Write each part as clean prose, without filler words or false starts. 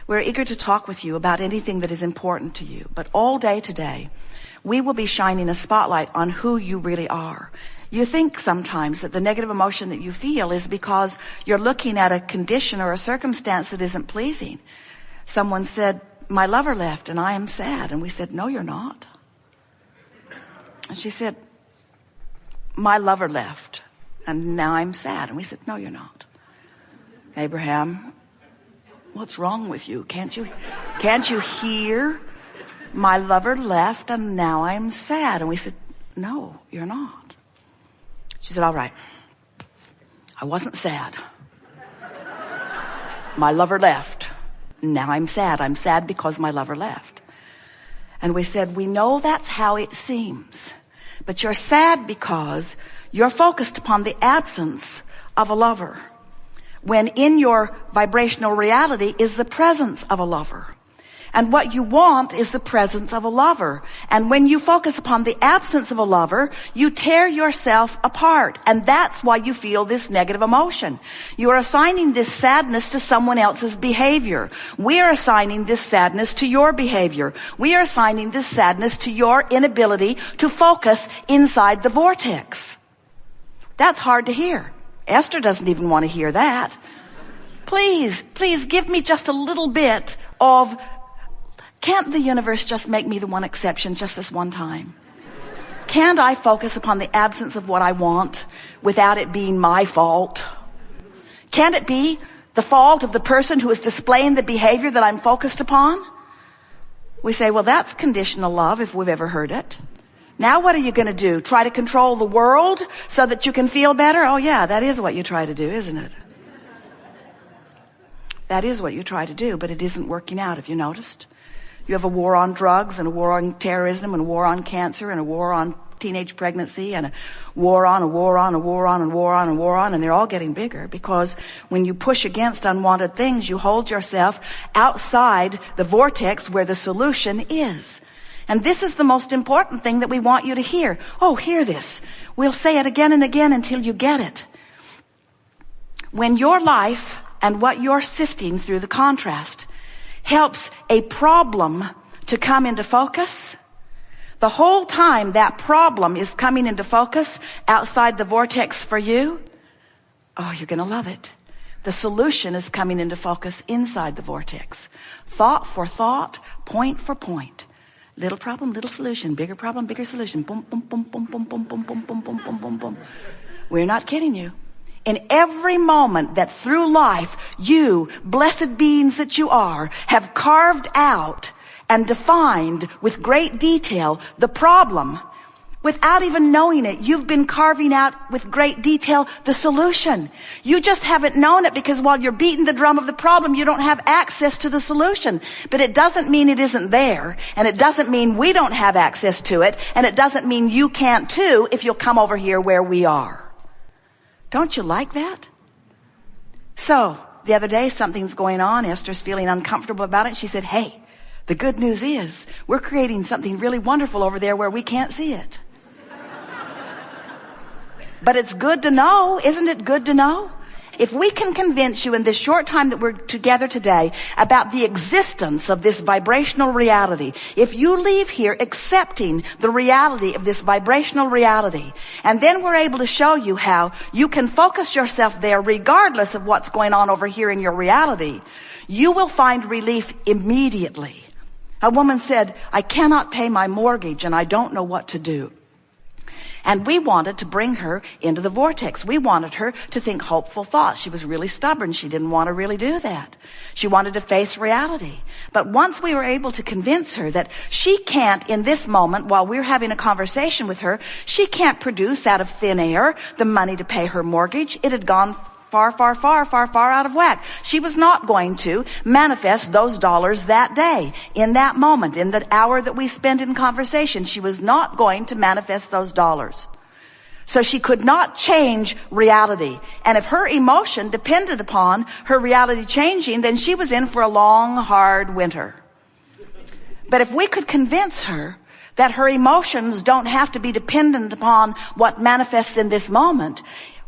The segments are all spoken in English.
We're eager to talk with you about anything that is important to you. But all day today, we will be shining a spotlight on who you really are. You think sometimes that the negative emotion that you feel is because you're looking at a condition or a circumstance that isn't pleasing. Someone said, my lover left and I am sad. And we said, no, you're not. And she said, my lover left and now I'm sad. And we said, no, you're not. Abraham, what's wrong with you? Can't you hear? My lover left and now I'm sad. And we said, no, you're not. She said, all right. I wasn't sad. My lover left. Now I'm sad. I'm sad because my lover left. And we said, we know that's how it seems. But you're sad because you're focused upon the absence of a lover, when in your vibrational reality is the presence of a lover. And what you want is the presence of a lover. And when you focus upon the absence of a lover, you tear yourself apart. And that's why you feel this negative emotion. You are assigning this sadness to someone else's behavior. We are assigning this sadness to your behavior. We are assigning this sadness to your inability to focus inside the vortex. That's hard to hear. Esther doesn't even want to hear that. Please give me just a little bit of, can't the universe just make me the one exception just this one time? Can't I focus upon the absence of what I want without it being my fault? Can't it be the fault of the person who is displaying the behavior that I'm focused upon? We say, well, that's conditional love if we've ever heard it. Now what are you going to do? Try to control the world so that you can feel better? Oh yeah, that is what you try to do, isn't it? That is what you try to do, but it isn't working out, have you noticed? You have a war on drugs and a war on terrorism and a war on cancer and a war on teenage pregnancy and a war on, and they're all getting bigger because when you push against unwanted things, you hold yourself outside the vortex where the solution is. And this is the most important thing that we want you to hear. Oh, hear this. We'll say it again and again until you get it. When your life and what you're sifting through the contrast helps a problem to come into focus, the whole time that problem is coming into focus outside the vortex for you, oh, you're going to love it. The solution is coming into focus inside the vortex. Thought for thought, point for point. Little problem, little solution. Bigger problem, bigger solution. Boom, boom, boom, boom, boom, boom, boom, boom, boom, boom, boom, boom, boom. We're not kidding you. In every moment that through life, you, blessed beings that you are, have carved out and defined with great detail the problem, without even knowing it, you've been carving out with great detail the solution. You just haven't known it because while you're beating the drum of the problem, you don't have access to the solution. But it doesn't mean it isn't there, and it doesn't mean we don't have access to it, and it doesn't mean you can't too if you'll come over here where we are. Don't you like that? So, the other day something's going on. Esther's feeling uncomfortable about it. She said, hey, the good news is we're creating something really wonderful over there where we can't see it. But it's good to know. Isn't it good to know? If we can convince you in this short time that we're together today about the existence of this vibrational reality, if you leave here accepting the reality of this vibrational reality, and then we're able to show you how you can focus yourself there regardless of what's going on over here in your reality, you will find relief immediately. A woman said, I cannot pay my mortgage and I don't know what to do. And we wanted to bring her into the vortex. We wanted her to think hopeful thoughts. She was really stubborn. She didn't want to really do that. She wanted to face reality. But once we were able to convince her that she can't, in this moment, while we're having a conversation with her, she can't produce out of thin air the money to pay her mortgage. It had gone far out of whack. She was not going to manifest those dollars that day, in that moment, in the hour that we spent in conversation. She was not going to manifest those dollars. So she could not change reality. And if her emotion depended upon her reality changing, then she was in for a long, hard winter. But if we could convince her that her emotions don't have to be dependent upon what manifests in this moment,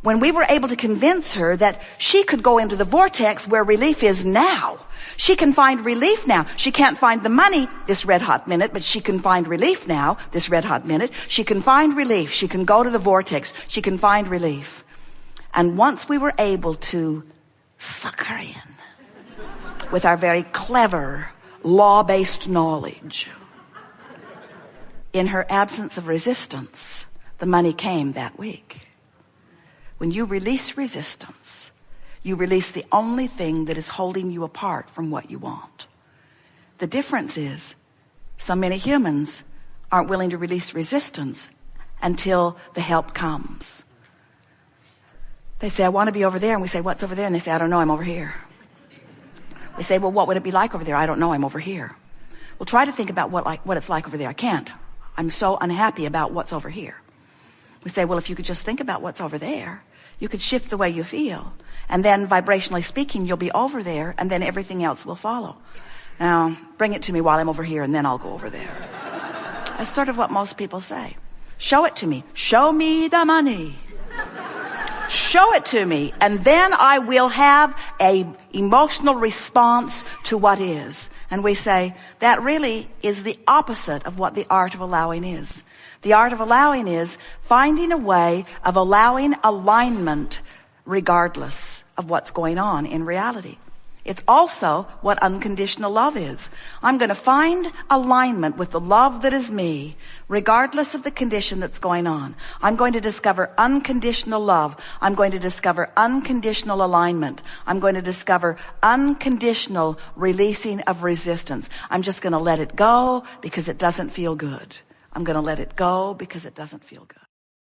When we were able to convince her that she could go into the vortex where relief is now. She can find relief now. She can't find the money this red hot minute, but she can find relief now, this red hot minute. She can find relief. She can go to the vortex. She can find relief. And once we were able to suck her in with our very clever, law-based knowledge, in her absence of resistance, the money came that week. When you release resistance, you release the only thing that is holding you apart from what you want. The difference is, so many humans aren't willing to release resistance until the help comes. They say, I want to be over there. And we say, what's over there? And they say, I don't know, I'm over here. We say, well, what would it be like over there? I don't know, I'm over here. Well, try to think about what it's like over there. I can't. I'm so unhappy about what's over here. We say, well, if you could just think about what's over there, you could shift the way you feel. And then vibrationally speaking, you'll be over there, and then everything else will follow. Now, bring it to me while I'm over here, and then I'll go over there. That's sort of what most people say. Show it to me. Show me the money. Show it to me, and then I will have a emotional response to what is. And we say, that really is the opposite of what the art of allowing is. The art of allowing is finding a way of allowing alignment regardless of what's going on in reality. It's also what unconditional love is. I'm going to find alignment with the love that is me, regardless of the condition that's going on. I'm going to discover unconditional love. I'm going to discover unconditional alignment. I'm going to discover unconditional releasing of resistance. I'm just going to let it go because it doesn't feel good. I'm going to let it go because it doesn't feel good.